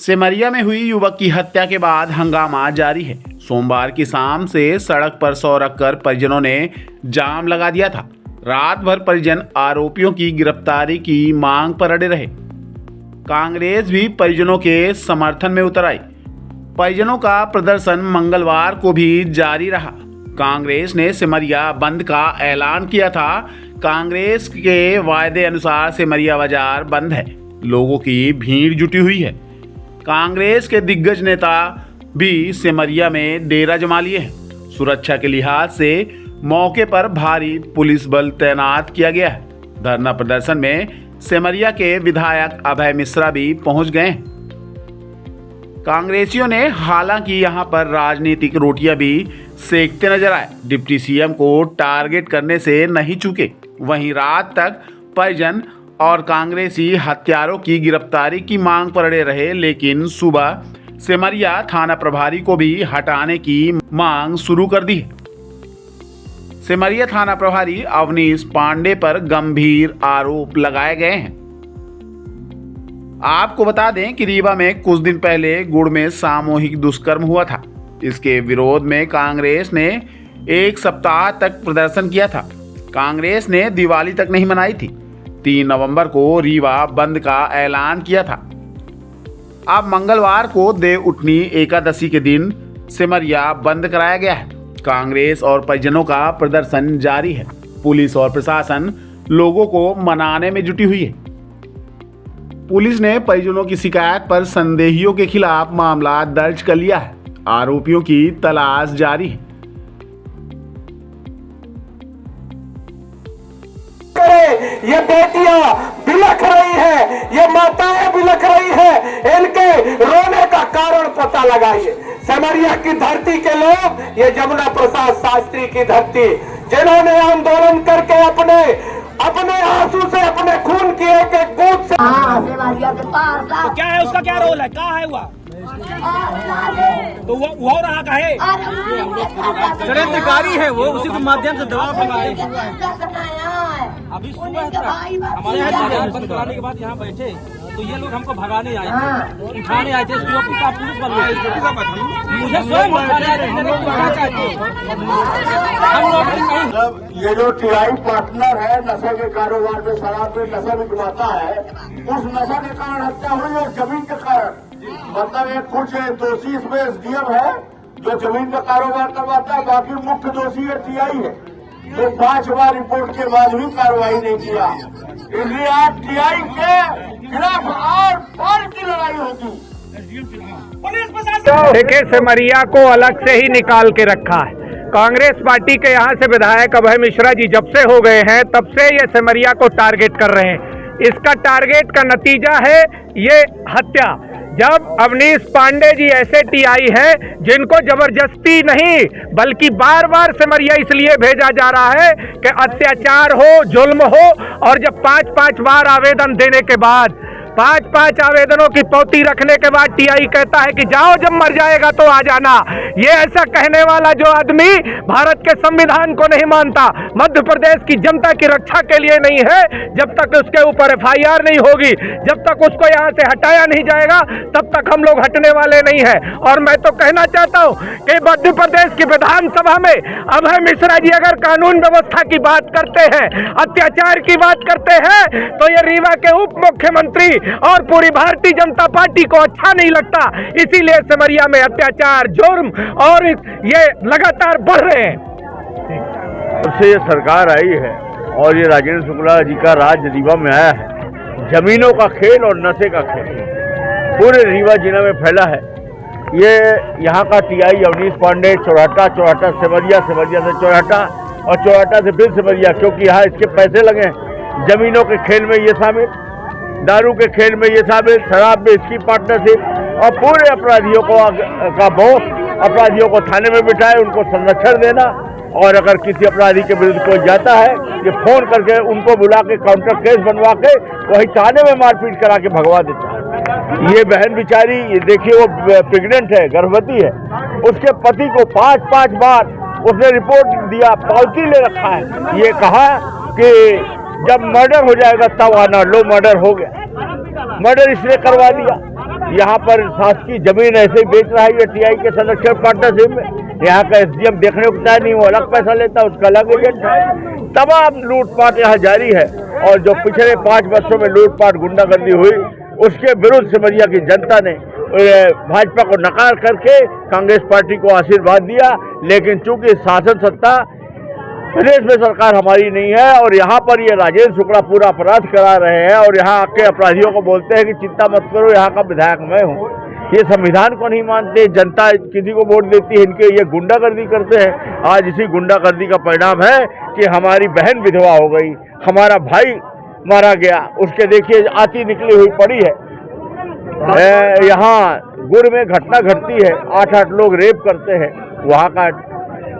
सिमरिया में हुई युवक की हत्या के बाद हंगामा जारी है। सोमवार की शाम से सड़क पर सौ रखकर परिजनों ने जाम लगा दिया था। रात भर परिजन आरोपियों की गिरफ्तारी की मांग पर अड़े रहे। कांग्रेस भी परिजनों के समर्थन में उतर आई। परिजनों का प्रदर्शन मंगलवार को भी जारी रहा। कांग्रेस ने सिमरिया बंद का ऐलान किया था। कांग्रेस के वायदे अनुसार सिमरिया बाजार बंद है। लोगों की भीड़ जुटी हुई है। कांग्रेस के दिग्गज नेता भी सिमरिया में डेरा जमा लिए हैं। सुरक्षा के लिहाज से मौके पर भारी पुलिस बल तैनात किया गया है। धरना प्रदर्शन में सिमरिया के विधायक अभय मिश्रा भी पहुंच गए हैं। कांग्रेसियों ने हालांकि यहां पर राजनीतिक रोटियां भी सेकते नजर आए। डिप्टी सीएम को टारगेट करने से नहीं चूके। वहीं रात तक परिजन और कांग्रेसी हत्यारों की गिरफ्तारी की मांग पर अड़े रहे, लेकिन सुबह सिमरिया थाना प्रभारी को भी हटाने की मांग शुरू कर दी है। सिमरिया थाना प्रभारी अवनीश पांडे पर गंभीर आरोप लगाए गए हैं। आपको बता दें कि रीवा में कुछ दिन पहले गुड़ में सामूहिक दुष्कर्म हुआ था। इसके विरोध में कांग्रेस ने एक सप्ताह तक प्रदर्शन किया था। कांग्रेस ने दिवाली तक नहीं मनाई थी। 3 नवंबर को रीवा बंद का ऐलान किया था। अब मंगलवार को देव उठनी एकादशी के दिन सिमरिया बंद कराया गया है। कांग्रेस और परिजनों का प्रदर्शन जारी है। पुलिस और प्रशासन लोगों को मनाने में जुटी हुई है। पुलिस ने परिजनों की शिकायत पर संदेहियों के खिलाफ मामला दर्ज कर लिया है। आरोपियों की तलाश जारी है। ये बेटियां बिलख रही है, ये माताएं बिलख रही है, इनके रोने का कारण पता लगाइए। सिमरिया की धरती के लोग, ये जमुना प्रसाद शास्त्री की धरती, जिन्होंने आंदोलन करके अपने आंसू से, अपने खून की एक बूंद से तो क्या है उसका, क्या रोल है, कहाँ है हुआ तो वो रहा का है षड्यंत्रकारी है वो, उसी के माध्यम से दबाव बनाए। अभी सुबह हमारे यहाँ बंद कराने के बाद यहाँ बैठे तो ये लोग हमको भगाने आए थे, उठाने आए थे। पुलिस बन मुझे स्वयं मतलब ये जो टीआई पार्टनर है, नशे के कारोबार में, शराब में नशा भी कमाता है, उस नशा के कारण हत्या हुई और जमीन के कारण। मतलब एक कुछ दोषी इसमें एसडीएम है जो जमीन का कारोबार करवाता है, बाकी मुख्य दोषी है टीआई है। तो 5 बार रिपोर्ट के बाद भी कार्रवाई नहीं किया। इसलिए आज टीआई के खिलाफ और पार की लड़ाई होगी। देखिए, सिमरिया को अलग से ही निकाल के रखा है। कांग्रेस पार्टी के यहाँ से विधायक अभय मिश्रा जी जब से हो गए हैं तब से ये सिमरिया को टारगेट कर रहे हैं। इसका टारगेट का नतीजा है ये हत्या। जब अवनीश पांडे जी ऐसे टीआई हैं जिनको जबरदस्ती नहीं बल्कि बार बार सिमरिया इसलिए भेजा जा रहा है कि अत्याचार हो, जुल्म हो, और जब 5-5 बार आवेदन देने के बाद, 5-5 आवेदनों की पौती रखने के बाद टीआई कहता है कि जाओ, जब मर जाएगा तो आ जाना। ये ऐसा कहने वाला जो आदमी भारत के संविधान को नहीं मानता, मध्य प्रदेश की जनता की रक्षा के लिए नहीं है, जब तक उसके ऊपर FIR नहीं होगी, जब तक उसको यहाँ से हटाया नहीं जाएगा, तब तक हम लोग हटने वाले नहीं है। और मैं तो कहना चाहता हूँ कि मध्य प्रदेश की विधानसभा में अभय मिश्रा जी अगर कानून व्यवस्था की बात करते हैं, अत्याचार की बात करते हैं, तो ये रीवा के उप मुख्यमंत्री और पूरी भारतीय जनता पार्टी को अच्छा नहीं लगता। इसीलिए सिमरिया में अत्याचार, जुर्म और ये लगातार बढ़ रहे हैं। जब से ये सरकार आई है और ये राजेंद्र शुक्ला जी का राज रीवा में आया है, जमीनों का खेल और नशे का खेल पूरे रीवा जिला में फैला है। ये यहाँ का टीआई अवनीश पांडे चौराटा सिमरिया, सिमरिया से चौराटा और चौराटा से फिर सिमरिया, क्योंकि यहाँ इसके पैसे लगे हैं। जमीनों के खेल में ये शामिल, दारू के खेल में ये शामिल, शराब में इसकी पार्टनरशिप, और पूरे अपराधियों का बॉस अपराधियों को थाने में बिठाए, उनको संरक्षण देना, और अगर किसी अपराधी के विरुद्ध कोई जाता है कि फोन करके उनको बुला के काउंटर केस बनवा के वही थाने में मारपीट करा के भगवा देता है। ये बहन बेचारी, ये देखिए, वो प्रेग्नेंट है, गर्भवती है, उसके पति को 5-5 बार उसने रिपोर्ट दिया, पॉलिसी ले रखा है। ये कहा कि जब मर्डर हो जाएगा तब आना। लो, मर्डर हो गया, मर्डर इसने करवा दिया। यहाँ पर शासकीय जमीन ऐसे ही बेच रहा है ये टीआई के संरक्षण पार्टनरशिप में। यहाँ का एसडीएम देखने को तैयार नहीं, वो अलग पैसा लेता है, उसका अलग एजेंट है। तमाम लूटपाट यहाँ जारी है और जो पिछले 5 वर्षों में लूटपाट गुंडागर्दी हुई उसके विरुद्ध सिमरिया की जनता ने भाजपा को नकार करके कांग्रेस पार्टी को आशीर्वाद दिया। लेकिन चूंकि शासन सत्ता प्रदेश में सरकार हमारी नहीं है और यहाँ पर ये राजेंद्र शुक्ला पूरा अपराध करा रहे हैं और यहाँ आके अपराधियों को बोलते हैं कि चिंता मत करो, यहाँ का विधायक मैं हूँ। ये संविधान को नहीं मानते, जनता किसी को वोट देती है, इनके ये गुंडागर्दी करते हैं। आज इसी गुंडागर्दी का परिणाम है कि हमारी बहन विधवा हो गई, हमारा भाई मारा गया, उसके देखिए आती निकली हुई पड़ी है। यहाँ गुड़ में घटना घटती है, 8-8 लोग रेप करते हैं।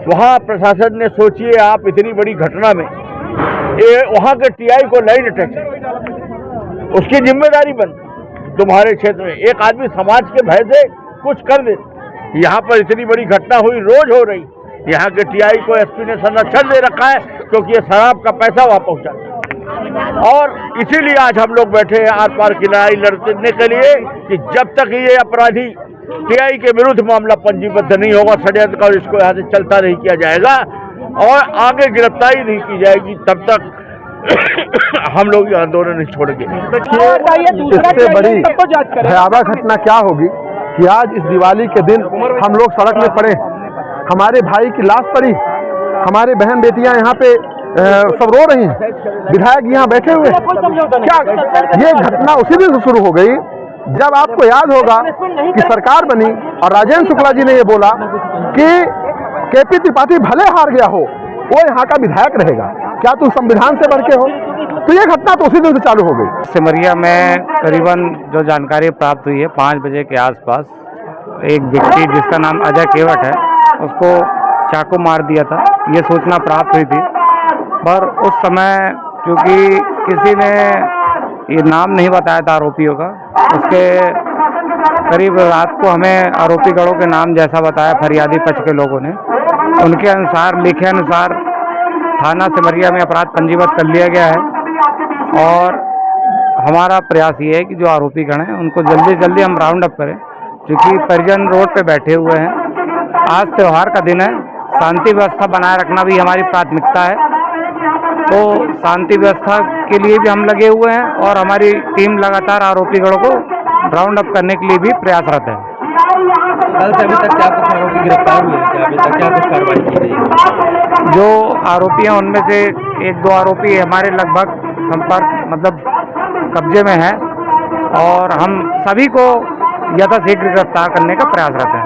वहाँ प्रशासन ने, सोचिए आप, इतनी बड़ी घटना में वहाँ के टीआई को लाइन डिटेक्शन उसकी जिम्मेदारी बनती। तुम्हारे क्षेत्र में एक आदमी समाज के भय से कुछ कर दे, यहाँ पर इतनी बड़ी घटना हुई, रोज हो रही। यहाँ के टीआई को एसपी ने संरक्षण दे रखा है क्योंकि ये शराब का पैसा वहाँ पहुँचाता है। और इसीलिए आज हम लोग बैठे हैं आर पार की लड़ाई लड़ने के लिए कि जब तक ये अपराधी टीआई के विरुद्ध मामला पंजीबद्ध नहीं होगा, षड्यंत्र और इसको यहाँ से चलता नहीं किया जाएगा और आगे गिरफ्तारी नहीं की जाएगी, तब तक हम लोग ये आंदोलन नहीं छोड़ेंगे। इससे बड़ी भयावह घटना क्या होगी कि आज इस दिवाली के दिन हम लोग सड़क में पड़े, हमारे भाई की लाश पड़ी, हमारे बहन बेटियां यहाँ पे सब रो रही हैं, विधायक यहाँ बैठे हुए। क्या ये घटना उसी दिन से शुरू हो गई जब आपको याद होगा कि सरकार बनी और राजेंद्र शुक्ला जी ने ये बोला कि केपी त्रिपाठी भले हार गया हो, वो यहाँ का विधायक रहेगा, क्या तुम संविधान से बढ़ के हो? तो ये घटना तो उसी दिन से चालू हो गई। सिमरिया में करीबन जो जानकारी प्राप्त हुई है 5 बजे के आसपास एक व्यक्ति जिसका नाम अजय केवट है उसको चाकू मार दिया था, ये सूचना प्राप्त हुई थी। पर उस समय क्योंकि किसी ने ये नाम नहीं बताया था आरोपियों का, उसके करीब रात को हमें आरोपी गढ़ों के नाम जैसा बताया फरियादी पक्ष के लोगों ने, उनके अनुसार, लिखे अनुसार थाना सिमरिया में अपराध पंजीबद्ध कर लिया गया है। और हमारा प्रयास ये है कि जो आरोपी गण हैं उनको जल्दी से जल्दी हम राउंड अप करें, क्योंकि परिजन रोड पे बैठे हुए हैं। आज त्यौहार का दिन है, शांति व्यवस्था बनाए रखना भी हमारी प्राथमिकता है, तो शांति व्यवस्था के लिए भी हम लगे हुए हैं और हमारी टीम लगातार आरोपी गणों को राउंड अप करने के लिए भी प्रयासरत है। कल से अभी तक क्या कुछ आरोपी गिरफ्तार हुए हैं? अभी तक क्या कुछ कार्रवाई की गई है? जो आरोपी हैं उनमें से 1-2 आरोपी हमारे लगभग मतलब कब्जे में है और हम सभी को यथाशीघ्र गिरफ्तार करने का प्रयासरत है।